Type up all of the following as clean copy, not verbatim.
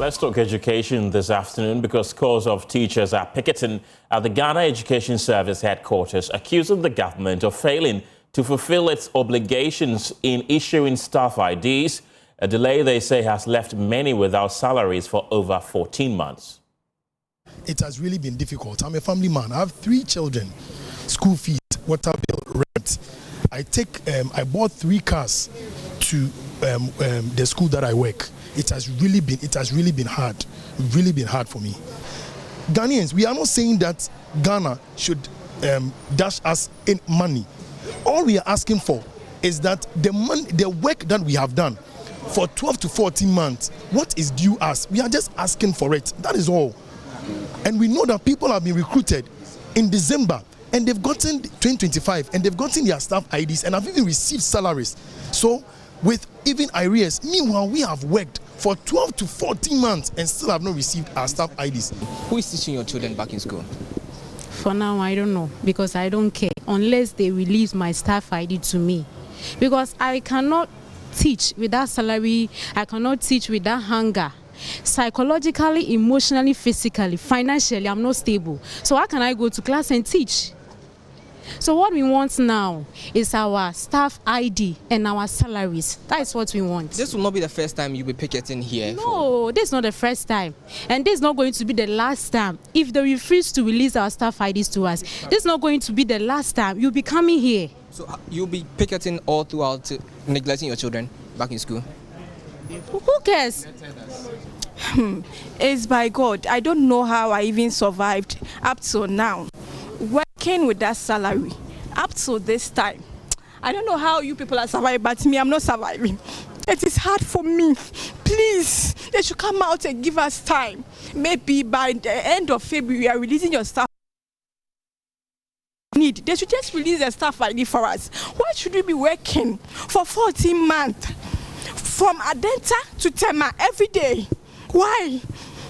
Let's talk education this afternoon because scores of teachers are picketing at the Ghana Education Service headquarters, accusing the government of failing to fulfill its obligations in issuing staff IDs, a delay they say has left many without salaries for over 14 months. It has really been difficult. I'm a family man. I have 3 children, school fees, water bill, rent. I bought 3 cars to the school that I work. It has really been hard for me. Ghanaians, we are not saying that Ghana should dash us in money. All we are asking for is that the work that we have done for 12 to 14 months, what is due us? We are just asking for it. That is all. And we know that people have been recruited in December and they've gotten 2025 and they've gotten their staff IDs and have even received salaries. So with even arrears, meanwhile we have worked for 12 to 14 months and still have not received our staff IDs. Who is teaching your children back in school? For now, I don't know, because I don't care unless they release my staff ID to me. Because I cannot teach without salary, I cannot teach without hunger. Psychologically, emotionally, physically, financially, I'm not stable. So how can I go to class and teach? So what we want now is our staff ID and our salaries. That is what we want. This will not be the first time you'll be picketing here. No, this is not the first time. And this is not going to be the last time. If they refuse to release our staff IDs to us, this is not going to be the last time. You'll be coming here. So you'll be picketing all throughout, neglecting your children back in school? Who cares? It's by God. I don't know how I even survived up till now. Working with that salary up to this time. I don't know how you people are surviving, but me, I'm not surviving. It is hard for me. Please, they should come out and give us time. Maybe by the end of February, we are releasing your staff. They should just release the staff ID for us. Why should we be working for 14 months from Adenta to Tema every day? Why?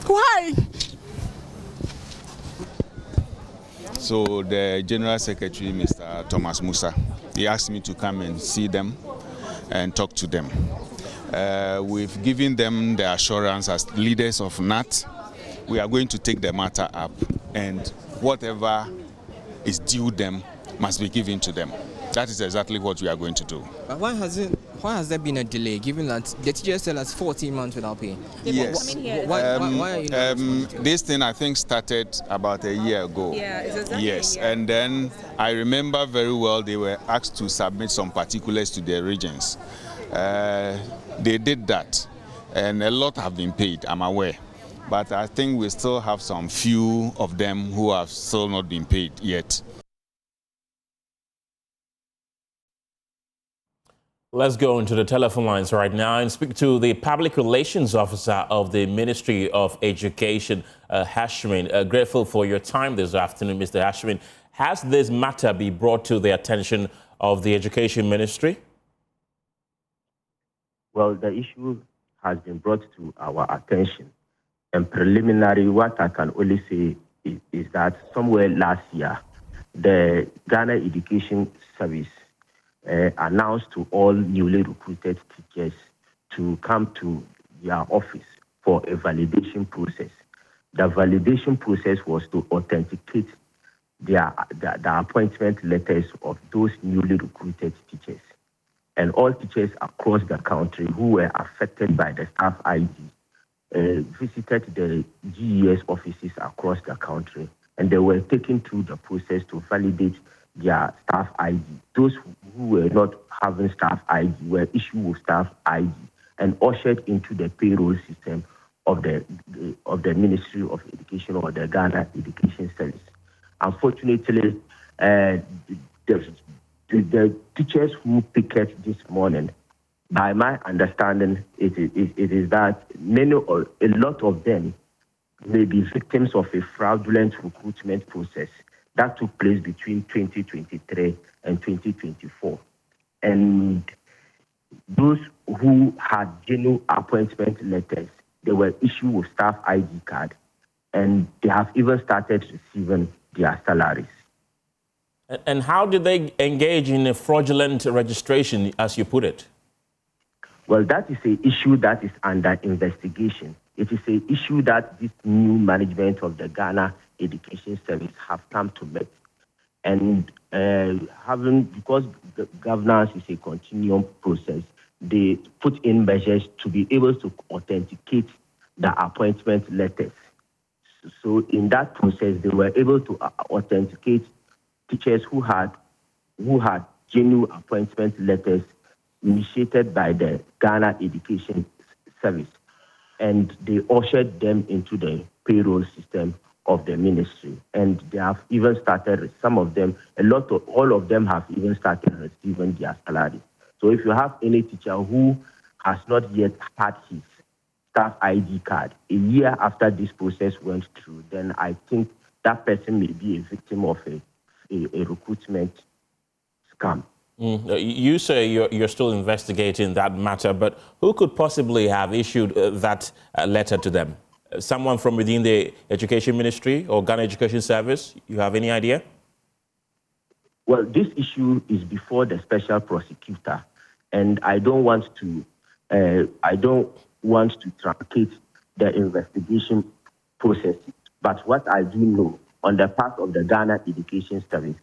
Why? So the General Secretary, Mr. Thomas Musa, he asked me to come and see them and talk to them. We've given them the assurance as leaders of NAT, we are going to take the matter up and whatever is due them must be given to them. That is exactly what we are going to do. But why has there been a delay, given that the teachers tell us 14 months without pay? Yes. Why are you not this thing, I think, started about a year ago. Yeah, it's exactly yes, a year. and then I remember very well they were asked to submit some particulars to their regions. They did that, and a lot have been paid, I'm aware. But I think we still have some few of them who have still not been paid yet. Let's go into the telephone lines right now and speak to the Public Relations Officer of the Ministry of Education, Hashmin. Grateful for your time this afternoon, Mr. Hashmin. Has this matter been brought to the attention of the Education Ministry? Well, the issue has been brought to our attention. And preliminary, what I can only say is that somewhere last year, the Ghana Education Service announced to all newly recruited teachers to come to their office for a validation process. The validation process was to authenticate the appointment letters of those newly recruited teachers. And all teachers across the country who were affected by the staff ID visited the GES offices across the country, and they were taken through the process to validate their staff ID. Those who were not having staff ID were issued with staff ID and ushered into the payroll system of the Ministry of Education or the Ghana Education Service. Unfortunately, the teachers who picket this morning, by my understanding, it is that a lot of them may be victims of a fraudulent recruitment process that took place between 2023 and 2024. And those who had genuine appointment letters, they were issued with staff ID card, and they have even started receiving their salaries. And how did they engage in a fraudulent registration, as you put it? Well, that is an issue that is under investigation. It is an issue that this new management of the Ghana Education Service have come to meet. And because the governance is a continuum process, they put in measures to be able to authenticate the appointment letters. So in that process, they were able to authenticate teachers who had genuine appointment letters initiated by the Ghana Education Service, and they ushered them into the payroll system of the ministry. And they have even started, all of them have even started receiving their salaries. So if you have any teacher who has not yet had his staff ID card a year after this process went through, then I think that person may be a victim of a recruitment scam. You say you're still investigating that matter, but who could possibly have issued that letter to them? Someone from within the Education Ministry or Ghana Education Service? You have any idea? Well, this issue is before the special prosecutor, and I don't want to truncate the investigation process. But what I do know, on the part of the Ghana Education Service,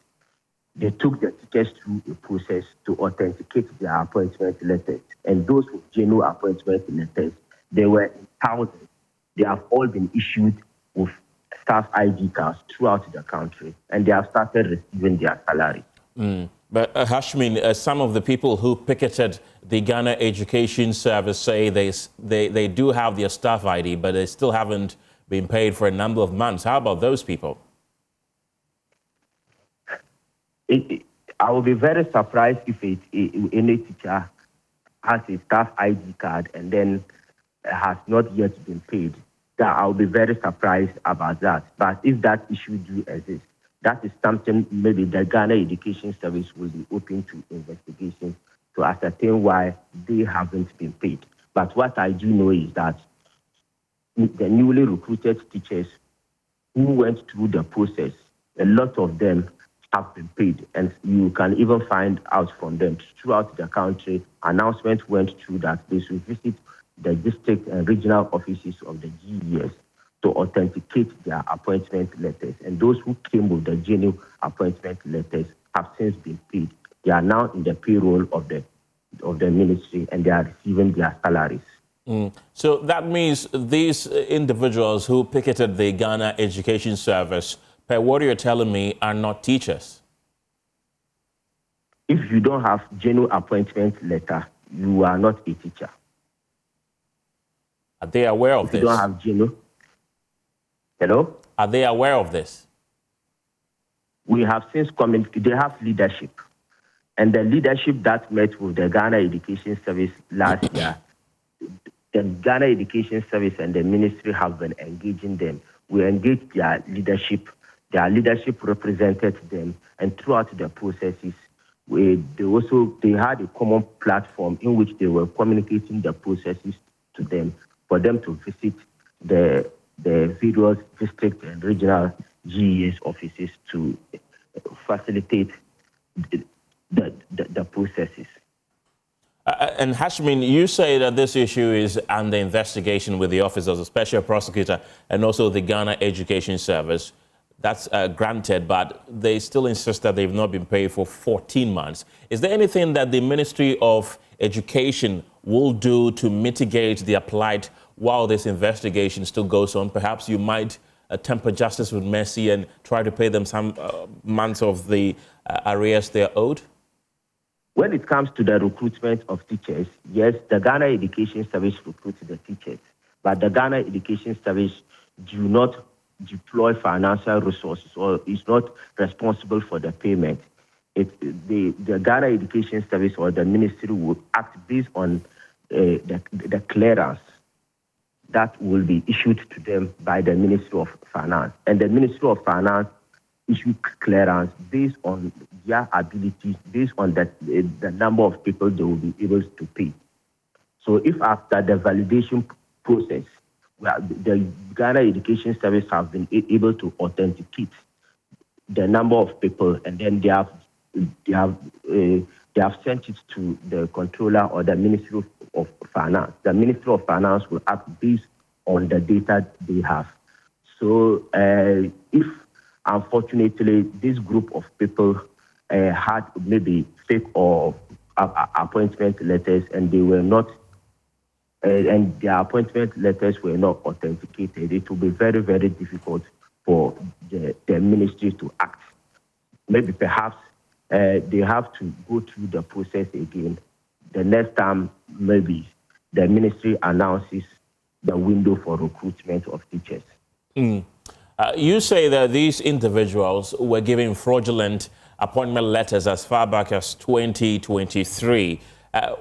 they took the teachers through a process to authenticate their appointment letters. And those with genuine appointment letters, they were in thousands. They have all been issued with staff ID cards throughout the country, and they have started receiving their salary. But Hashmin, some of the people who picketed the Ghana Education Service say they do have their staff ID, but they still haven't been paid for a number of months. How about those people? I will be very surprised if any teacher has a staff ID card and then has not yet been paid. I will be very surprised about that. But if that issue do exist, that is something maybe the Ghana Education Service will be open to investigation to ascertain why they haven't been paid. But what I do know is that the newly recruited teachers who went through the process, a lot of them have been paid, and you can even find out from them throughout the country. Announcement went through that they should visit the district and regional offices of the GES to authenticate their appointment letters. And those who came with the genuine appointment letters have since been paid. They are now in the payroll of the ministry, and they are receiving their salaries. So that means these individuals who picketed the Ghana Education Service, per what you're telling me, are not teachers. If you don't have genuine appointment letter, you are not a teacher. Are they aware of this? If you don't have genuine. Hello? Are they aware of this? We have since communicated. They have leadership. And the leadership that met with the Ghana Education Service last year, the Ghana Education Service and the ministry have been engaging them. We engaged their leadership. Their leadership represented them, and throughout the processes, they had a common platform in which they were communicating the processes to them for them to visit the various district and regional GES offices to facilitate the processes. And Hashmin, you say that this issue is under investigation with the Office of the Special Prosecutor and also the Ghana Education Service. That's granted, but they still insist that they've not been paid for 14 months. Is there anything that the Ministry of Education will do to mitigate their plight while this investigation still goes on? Perhaps you might temper justice with mercy and try to pay them some months of the arrears they're owed? When it comes to the recruitment of teachers, yes, the Ghana Education Service recruits the teachers, but the Ghana Education Service do not deploy financial resources or is not responsible for the payment. The Ghana Education Service or the ministry will act based on the clearance that will be issued to them by the Ministry of Finance. And the Ministry of Finance issue clearance based on their abilities, based on the number of people they will be able to pay. So if after the validation process, the Ghana Education Service have been able to authenticate the number of people, and then they have sent it to the controller or the Ministry of Finance. The Ministry of Finance will act based on the data they have. So if, unfortunately, this group of people had maybe fake or appointment letters and they were not, and their appointment letters were not authenticated, it will be very, very difficult for the ministry to act. Maybe perhaps they have to go through the process again. The next time, maybe the ministry announces the window for recruitment of teachers. You say that these individuals were given fraudulent appointment letters as far back as 2023.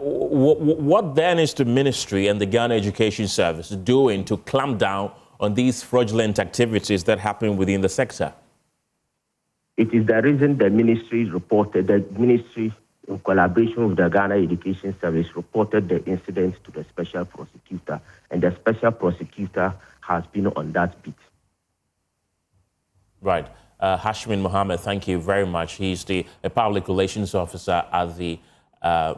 What then is the ministry and the Ghana Education Service doing to clamp down on these fraudulent activities that happen within the sector? It is the reason the ministry in collaboration with the Ghana Education Service reported the incident to the special prosecutor, and the special prosecutor has been on that beat. Right. Haruna Mohammed, thank you very much. He's the public relations officer at the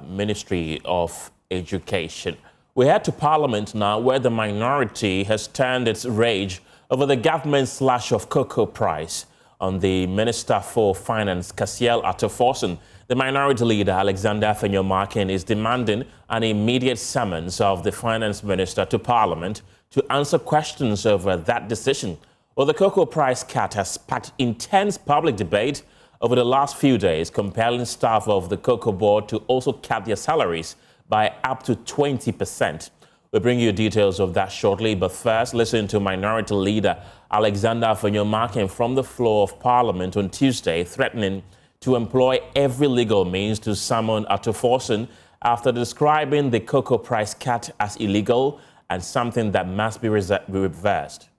Ministry of Education. We head to Parliament now, where the minority has turned its rage over the government's slash of cocoa price on the Minister for Finance, Kasiel Atoforsen. The minority leader, Alexander Afenyo-Markin, is demanding an immediate summons of the Finance Minister to Parliament to answer questions over that decision. Well, the cocoa price cut has sparked intense public debate over the last few days, compelling staff of the Cocoa Board to also cut their salaries by up to 20%. We'll bring you details of that shortly, but first, listen to Minority Leader Alexander Afenyo-Markin from the floor of Parliament on Tuesday, threatening to employ every legal means to summon Atoforsen after describing the cocoa price cut as illegal and something that must be reversed.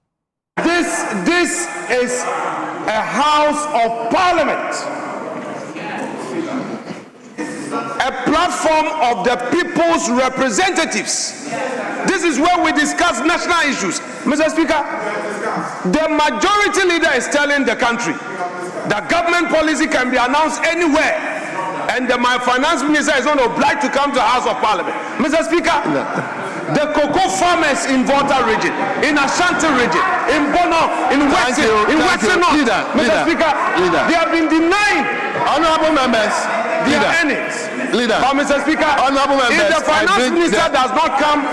This is a House of Parliament, a platform of the people's representatives. This is where we discuss national issues. Mr. Speaker, the majority leader is telling the country that government policy can be announced anywhere, and my finance minister is not obliged to come to the House of Parliament. Mr. Speaker, the cocoa farmers in Volta region, in Ashanti region, in Bono, in Western North, Mr. Speaker, they have been denying honorable members their earnings. But Mr. Speaker, if the finance minister does not come,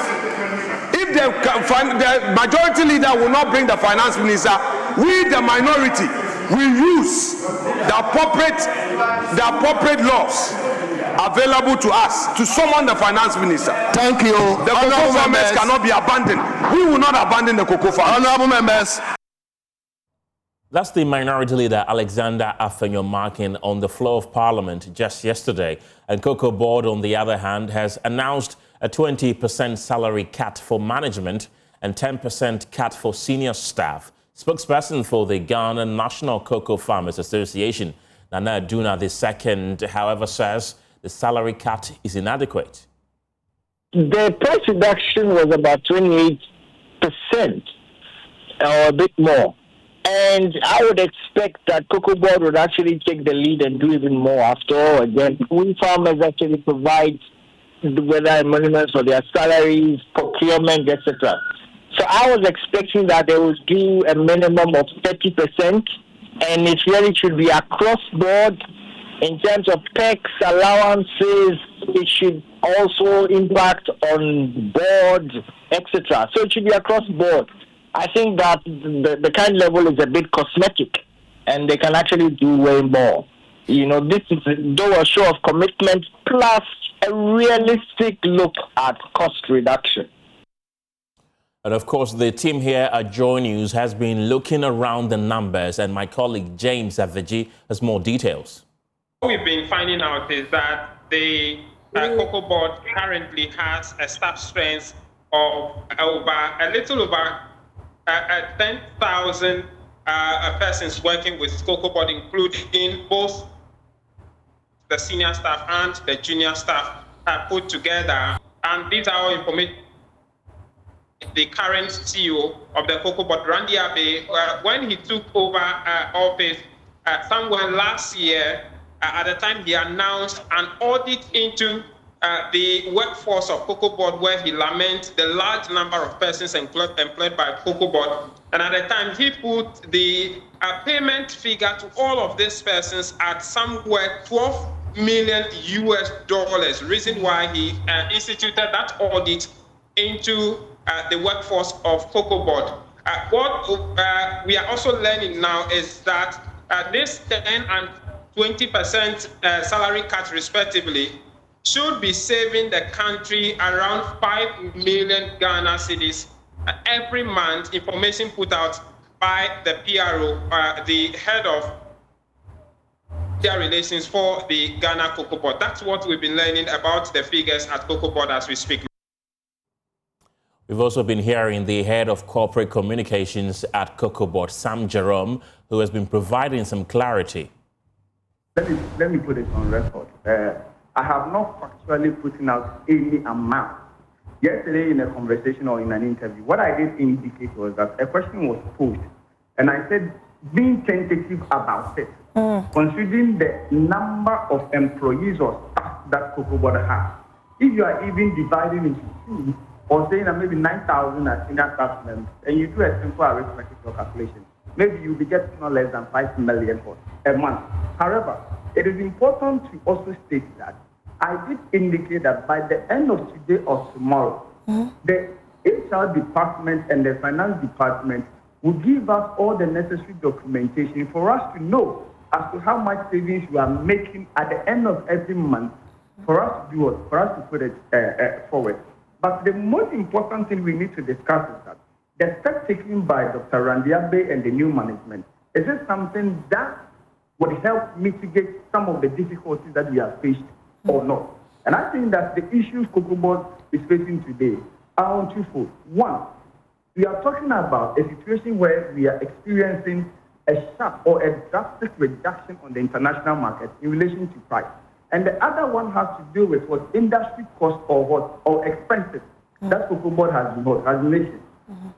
if the majority leader will not bring the finance minister, we, the minority, will use the appropriate laws available to us to summon the finance minister. Thank you. The cocoa farmers cannot be abandoned. We will not abandon the cocoa farmers. Honorable members. That's the minority leader Alexander Afenyo-Markin on the floor of Parliament just yesterday. And Cocoa Board, on the other hand, has announced a 20% salary cut for management and 10% cut for senior staff. Spokesperson for the Ghana National Cocoa Farmers Association, Nana Aduna II, however, says the salary cut is inadequate. The price reduction was about 28% or a bit more. And I would expect that Cocoa Board would actually take the lead and do even more. After all, again, we farmers actually provide whether emoluments for their salaries, procurement, etc. So I was expecting that they would do a minimum of 30%, and it really should be across board in terms of tax allowances. It should also impact on board, etc. So it should be across board. I think that the current level is a bit cosmetic, and they can actually do way more. You know, this is a show of commitment plus a realistic look at cost reduction. And of course, the team here at Joy News has been looking around the numbers, and my colleague James Aveji has more details. What we've been finding out is that the Cocoa Board currently has a staff strength of a little over 10,000 persons working with Cocoa Board, including both the senior staff and the junior staff put together. And these are all information. The current CEO of the Cocoa Board, Randy Abe, when he took over office somewhere last year, at the time he announced an audit into the workforce of Cocoa Board, where he laments the large number of persons employed by Cocoa Board. And at the time, he put the payment figure to all of these persons at somewhere $12 million US, reason why he instituted that audit into the workforce of Cocoa Board. What we are also learning now is that this 10 and 20% salary cut respectively should be saving the country around 5 million Ghana cedis every month, information put out by the PRO, the head of their relations for the Ghana Cocoa Board. That's what we've been learning about the figures at Cocoa Board as we speak. We've also been hearing the head of corporate communications at Cocoa Board, Sam Jerome, who has been providing some clarity. Let me put it on record. I have not factually put out any amount. Yesterday in a conversation or in an interview, what I did indicate was that a question was posed, and I said, being tentative about it, considering the number of employees or staff that Cocoa Board has, if you are even dividing into two, or saying that maybe 9,000 as senior staff members, and you do a simple arithmetic calculation, maybe you'll be getting no less than 5 million for a month. However, it is important to also state that I did indicate that by the end of today or tomorrow, the HR department and the finance department will give us all the necessary documentation for us to know as to how much savings we are making at the end of every month for us to do it, for us to put it forward. But the most important thing we need to discuss is that the step taken by Dr. Randiabe and the new management, is it something that would help mitigate some of the difficulties that we have faced or not? And I think that the issues Cocoa Board is facing today are on twofold. One, we are talking about a situation where we are experiencing a sharp or a drastic reduction on the international market in relation to price. And the other one has to do with what industry costs or expenses that Cocoa Board has mentioned.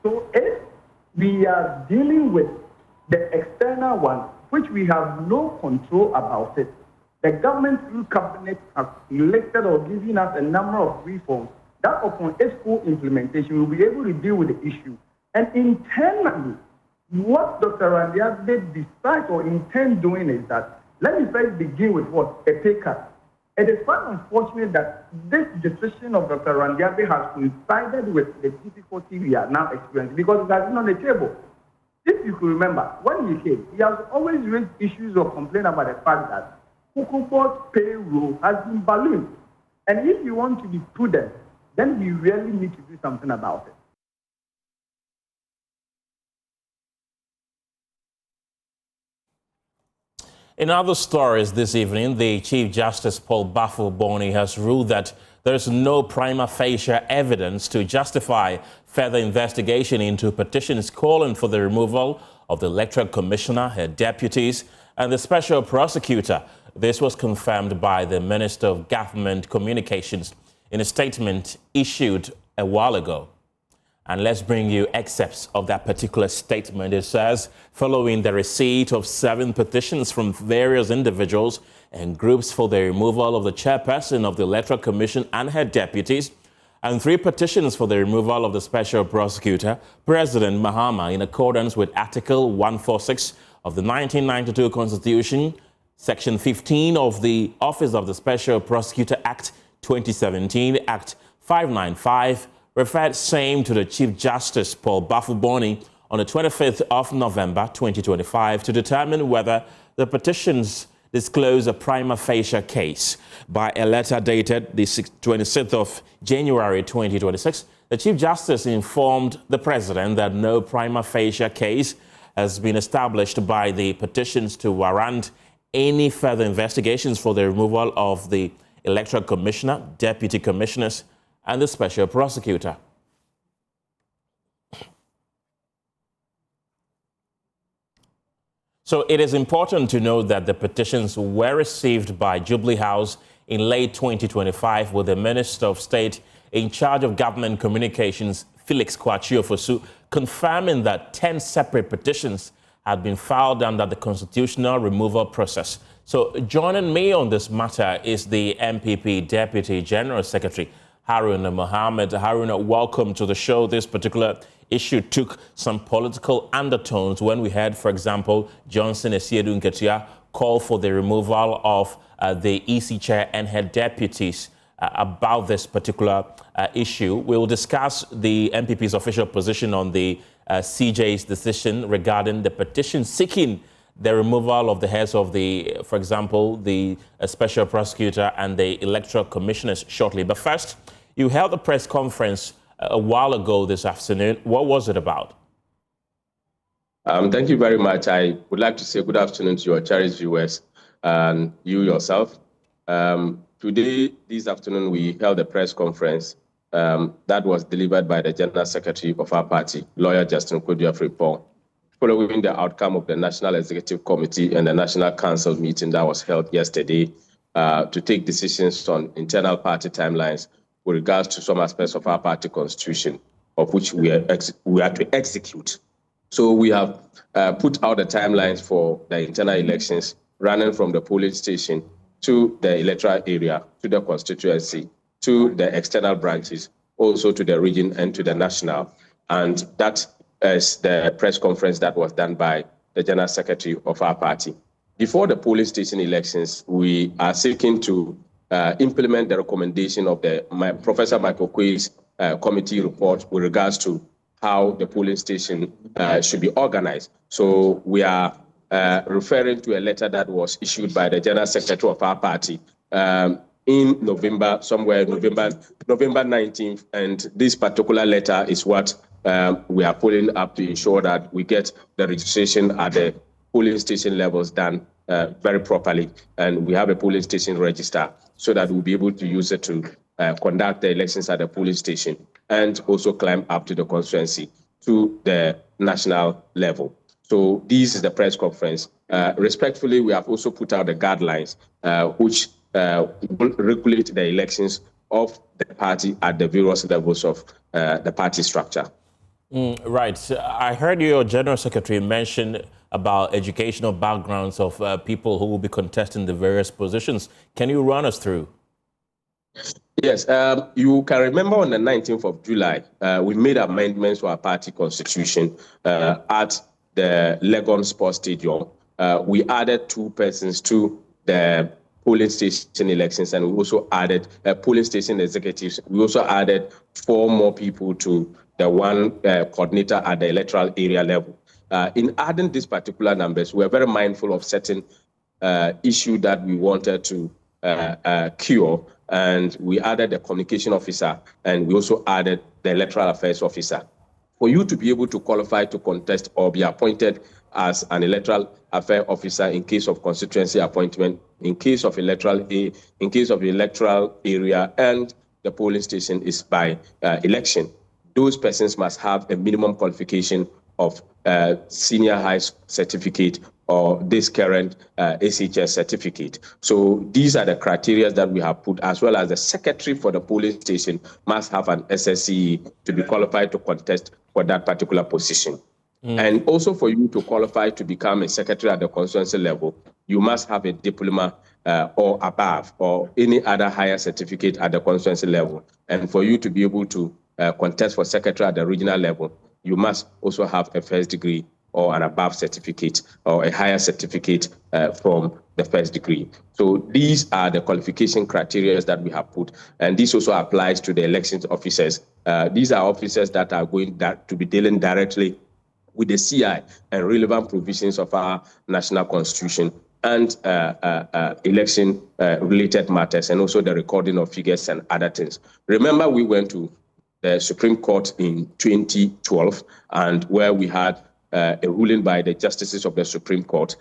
So if we are dealing with the external one, which we have no control about it, the government through cabinet has elected or given us a number of reforms that upon its full implementation will be able to deal with the issue. And internally, what Dr. Randiabe decides or intends doing is that, let me first begin with what? A pay cut. It is quite unfortunate that this decision of Dr. Randiabe has coincided with the difficulty we are now experiencing because it has been on the table. If you could remember, when he came, he has always raised issues or complained about the fact that Cocoa Board's payroll has been ballooned. And if you want to be prudent, then we really need to do something about it. In other stories this evening, the Chief Justice Paul Bafo-Boni has ruled that there is no prima facie evidence to justify further investigation into petitions calling for the removal of the Electoral Commissioner, her deputies, and the Special Prosecutor. This was confirmed by the Minister of Government Communications in a statement issued a while ago. And let's bring you excerpts of that particular statement. It says, following the receipt of 7 petitions from various individuals and groups for the removal of the chairperson of the Electoral Commission and her deputies, and 3 petitions for the removal of the Special Prosecutor, President Mahama, in accordance with Article 146 of the 1992 Constitution, Section 15 of the Office of the Special Prosecutor Act 2017, Act 595, referred same to the Chief Justice Paul Bafo-Boni on the 25th of November 2025 to determine whether the petitions disclose a prima facie case. By a letter dated the 26th of January 2026, the Chief Justice informed the President that no prima facie case has been established by the petitions to warrant any further investigations for the removal of the Electoral Commissioner, Deputy Commissioners, and the Special Prosecutor. So it is important to note that the petitions were received by Jubilee House in late 2025 with the Minister of State in charge of Government Communications, Felix Kwachiofosu, confirming that 10 separate petitions had been filed under the constitutional removal process So joining me on this matter is the NPP Deputy General Secretary, Haruna Mohammed. Haruna, welcome to the show. This particular issue took some political undertones when we had, for example, Johnson Esiedu Nketia call for the removal of the EC chair and her deputies about this particular issue. We will discuss the NPP's official position on the CJ's decision regarding the petition seeking the removal of the heads of the, for example, the special prosecutor and the electoral commissioners shortly. But first, you held a press conference a while ago this afternoon. What was it about? Thank you very much. I would like to say good afternoon to your cherished viewers and you yourself. Today, this afternoon, we held a press conference that was delivered by the General Secretary of our party, Lawyer Justin Kwadwo, following the outcome of the National Executive Committee and the National Council meeting that was held yesterday to take decisions on internal party timelines with regards to some aspects of our party constitution, of which we are to execute. So we have put out the timelines for the internal elections running from the polling station to the electoral area, to the constituency, to the external branches, also to the region and to the national. And that is the press conference that was done by the General Secretary of our party. Before the polling station elections, we are seeking to implement the recommendation of Professor Michael Quay's committee report with regards to how the polling station should be organized. So we are referring to a letter that was issued by the General Secretary of our party in November, somewhere November 19th. And this particular letter is what we are pulling up to ensure that we get the registration at the polling station levels done very properly. And we have a polling station register so that we'll be able to use it to conduct the elections at the polling station and also climb up to the constituency to the national level. So this is the press conference. Respectfully, we have also put out the guidelines which will regulate the elections of the party at the various levels of the party structure. Right. I heard your General Secretary mention about educational backgrounds of people who will be contesting the various positions. Can you run us through? Yes, you can remember on the 19th of July, we made amendments to our party constitution at the Legon Sports Stadium. We added 2 persons to the polling station elections, and we also added polling station executives. We also added 4 more people to the 1 coordinator at the electoral area level. In adding these particular numbers, we are very mindful of certain issue that we wanted to cure, and we added the communication officer, and we also added the electoral affairs officer. For you to be able to qualify to contest or be appointed as an electoral affairs officer in case of constituency appointment, in case of electoral area, and the polling station is by election, those persons must have a minimum qualification of senior high certificate or this current ACHS certificate. So these are the criteria that we have put, as well as the secretary for the polling station must have an SSCE to be qualified to contest for that particular position. And also for you to qualify to become a secretary at the constituency level, you must have a diploma or above, or any other higher certificate at the constituency level. And for you to be able to contest for secretary at the regional level, you must also have a first degree or an above certificate or a higher certificate from the first degree. So these are the qualification criteria that we have put. And this also applies to the elections officers. These are officers that are going to be dealing directly with the CI and relevant provisions of our national constitution and election related matters, and also the recording of figures and other things. Remember, we went to the Supreme Court in 2012, and where we had a ruling by the justices of the Supreme Court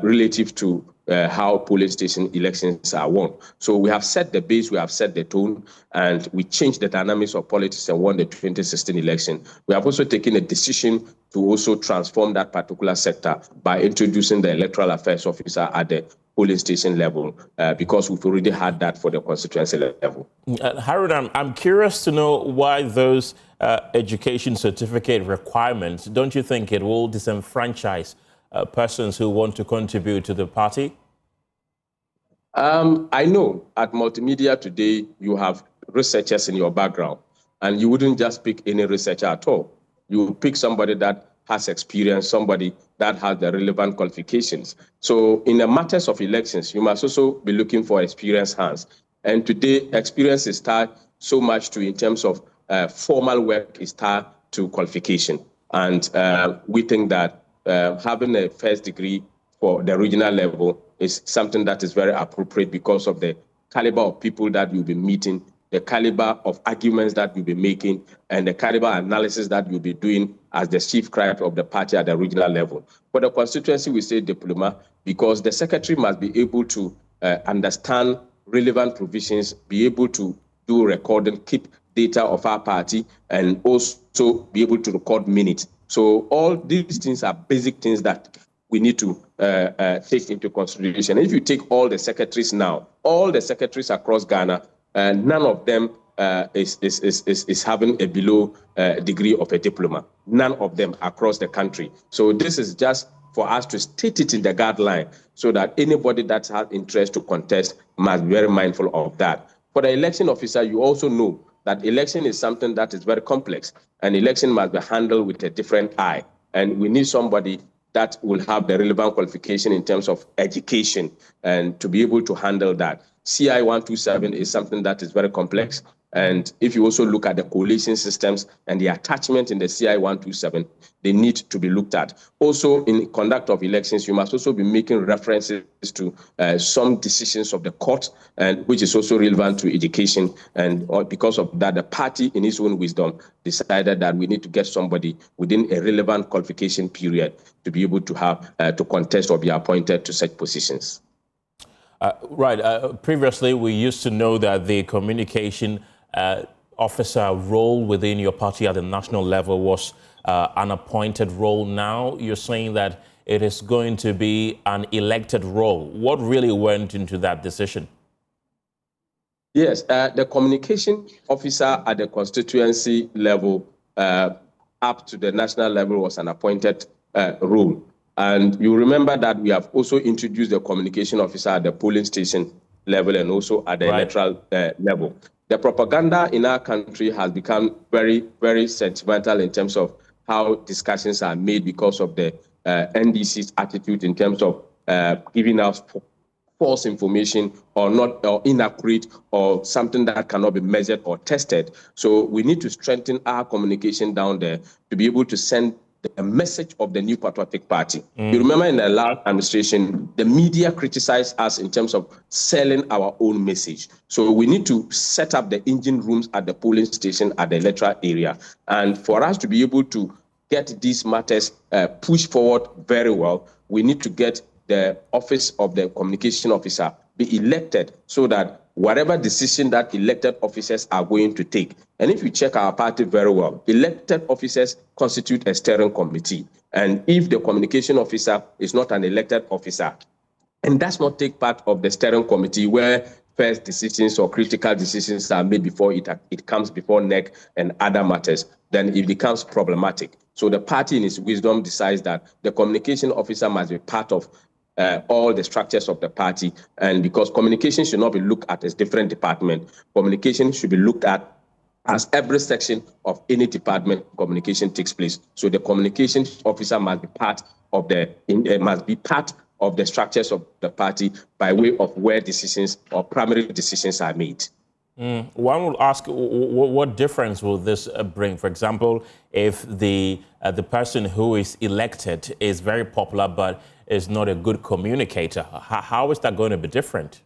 relative to how polling station elections are won. So we have set the base, we have set the tone, and we changed the dynamics of politics and won the 2016 election. We have also taken a decision to also transform that particular sector by introducing the electoral affairs officer at the polling station level, because we've already had that for the constituency level. Haruna, I'm curious to know why those education certificate requirements, don't you think it will disenfranchise persons who want to contribute to the party? I know at multimedia today you have researchers in your background, and you wouldn't just pick any researcher at all. You would pick somebody that has experience, somebody that has the relevant qualifications. So in the matters of elections, you must also be looking for experienced hands. And today, experience is tied so much to, in terms of formal work, is tied to qualification. And we think that having a first degree for the regional level is something that is very appropriate because of the caliber of people that you'll be meeting, the caliber of arguments that you'll be making, and the caliber analysis that you'll be doing as the chief craft of the party at the regional level. For the constituency, we say diploma because the secretary must be able to understand relevant provisions, be able to do recording, keep data of our party, and also be able to record minutes. So all these things are basic things that we need to take into consideration. If you take all the secretaries now, all the secretaries across Ghana, none of them is having a below degree of a diploma. None of them across the country. So this is just for us to state it in the guideline so that anybody that has interest to contest must be very mindful of that. For the election officer, you also know that election is something that is very complex, and election must be handled with a different eye. And we need somebody that will have the relevant qualification in terms of education and to be able to handle that. CI 127 is something that is very complex. And if you also look at the coalition systems and the attachment in the CI 127, they need to be looked at. Also, in conduct of elections, you must also be making references to some decisions of the court, and which is also relevant to education. And because of that, the party, in its own wisdom, decided that we need to get somebody within a relevant qualification period to be able to have to contest or be appointed to such positions. Previously, we used to know that the communication officer role within your party at the national level was an appointed role. Now you're saying that it is going to be an elected role. What really went into that decision? Yes, the communication officer at the constituency level up to the national level was an appointed role. And you remember that we have also introduced the communication officer at the polling station level and also at the electoral level. The propaganda in our country has become very, very sentimental in terms of how discussions are made because of the NDC's attitude in terms of giving us false information or not, or inaccurate, or something that cannot be measured or tested. So we need to strengthen our communication down there to be able to send a message of the new patriotic party. You remember in the last administration, the media criticized us in terms of selling our own message. So we need to set up the engine rooms at the polling station at the electoral area. And for us to be able to get these matters pushed forward very well, we need to get the office of the communication officer be elected so that whatever decision that elected officers are going to take. And if you check our party very well, elected officers constitute a steering committee. And if the communication officer is not an elected officer and does not take part of the steering committee where first decisions or critical decisions are made before it comes before NEC and other matters, then it becomes problematic. So the party in its wisdom decides that the communication officer must be part of all the structures of the party. And because communication should not be looked at as different department, communication should be looked at as every section of any department communication takes place. So the communication officer must be part of the structures of the party by way of where decisions or primary decisions are made. One will ask, what difference will this bring? For example, if the person who is elected is very popular but is not a good communicator, how is that going to be different?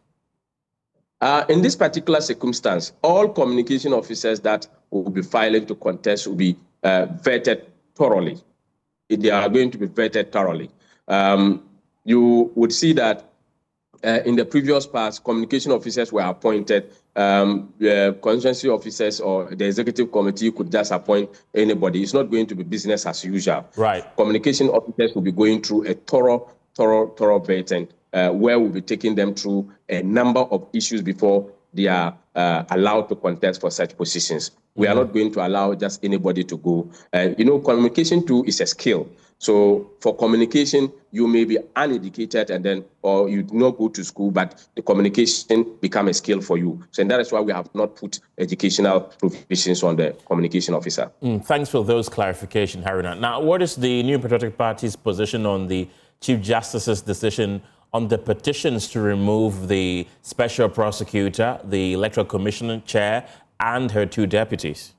In this particular circumstance, all communication officers that will be filing to contest will be vetted thoroughly. They are going to be vetted thoroughly. You would see that in the previous past, communication officers were appointed. The constituency officers or the executive committee could just appoint anybody. It's not going to be business as usual. Right. Communication officers will be going through a thorough vetting, where we'll be taking them through a number of issues before they are allowed to contest for such positions. We are not going to allow just anybody to go. And, communication too is a skill. So for communication, you may be uneducated or you do not go to school, but the communication become a skill for you. So and that is why we have not put educational provisions on the communication officer. Thanks for those clarifications, Haruna. Now, what is the New Patriotic Party's position on the Chief Justice's decision on the petitions to remove the special prosecutor, the Electoral Commission chair, and her 2 deputies?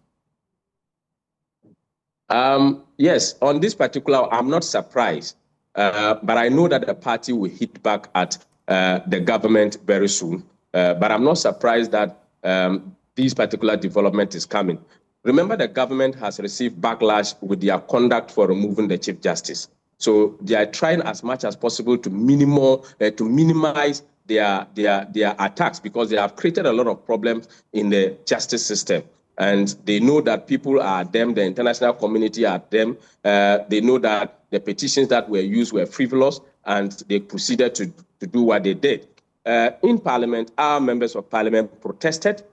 Yes, on this particular, I'm not surprised, but I know that the party will hit back at the government very soon. But I'm not surprised that this particular development is coming. Remember, the government has received backlash with their conduct for removing the Chief Justice. So they are trying as much as possible to minimize their attacks, because they have created a lot of problems in the justice system. And they know that people are them, the international community are them. They know that the petitions that were used were frivolous, and they proceeded to do what they did. In Parliament, our members of Parliament protested.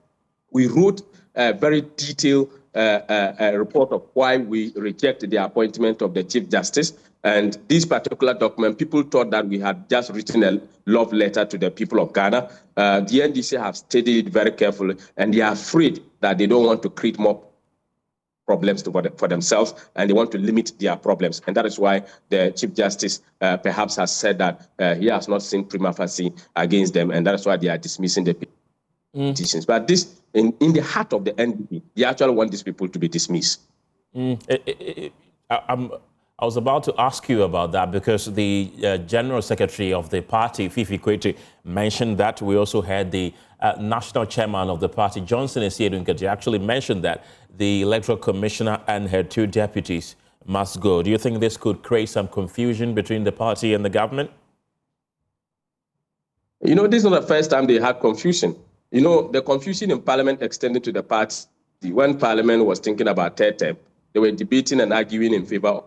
We wrote a very detailed report of why we reject the appointment of the Chief Justice. And this particular document, people thought that we had just written a love letter to the people of Ghana. The NDC have studied it very carefully, and they are afraid that they don't want to create more problems for themselves, and they want to limit their problems. And that is why the Chief Justice perhaps has said that he has not seen prima facie against them, and that is why they are dismissing the petitions. But this, in the heart of the NPP, they actually want these people to be dismissed. I was about to ask you about that, because the General Secretary of the party, Fifi Kwete, mentioned that. We also had the National Chairman of the party, Johnson Esiedu-Nketi, actually mentioned that the Electoral Commissioner and her 2 deputies must go. Do you think this could create some confusion between the party and the government? This is not the first time they had confusion. The confusion in Parliament extended to the party. When Parliament was thinking about 3rd term, they were debating and arguing in favor of.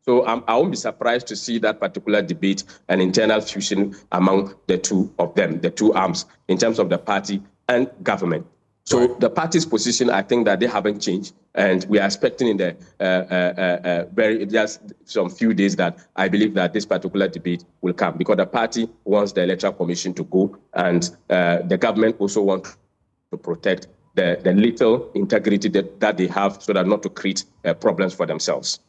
So I won't be surprised to see that particular debate and internal fusion among the 2 of them, the 2 arms, in terms of the party and government. So the party's position, I think that they haven't changed, and we are expecting in the just some few days that I believe that this particular debate will come, because the party wants the Electoral Commission to go, and the government also wants to protect the little integrity that they have, so that not to create problems for themselves.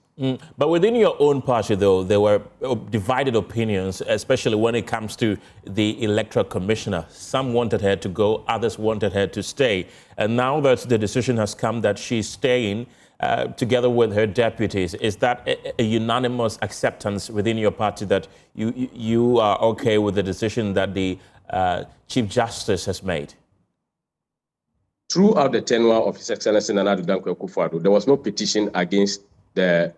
But within your own party, though, there were divided opinions, especially when it comes to the Electoral Commissioner. Some wanted her to go, others wanted her to stay. And now that the decision has come that she's staying together with her deputies, is that a unanimous acceptance within your party that you are okay with the decision that the Chief Justice has made? Throughout the tenure of His Excellency Nana Addo Dankwa Akufo-Addo, there was no petition against the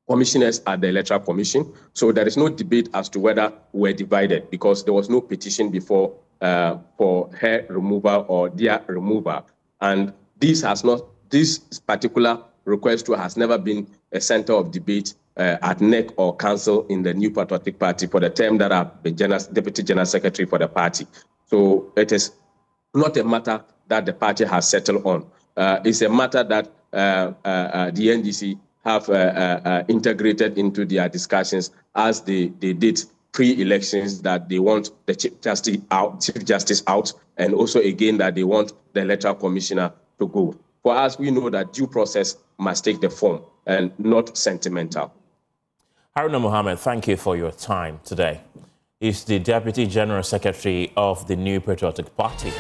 commissioners at the Electoral Commission. So there is no debate as to whether we're divided, because there was no petition before for her removal or their removal. And this particular request has never been a center of debate at NEC or council in the New Patriotic Party for the term that I've been Deputy General Secretary for the party. So it is not a matter that the party has settled on. It's a matter that the NDC have integrated into their discussions as they did pre-elections, that they want the Chief Justice out, and also again that they want the Electoral Commissioner to go. For us, we know that due process must take the form and not sentimental. Haruna Mohammed, thank you for your time today. He's the Deputy General Secretary of the New Patriotic Party.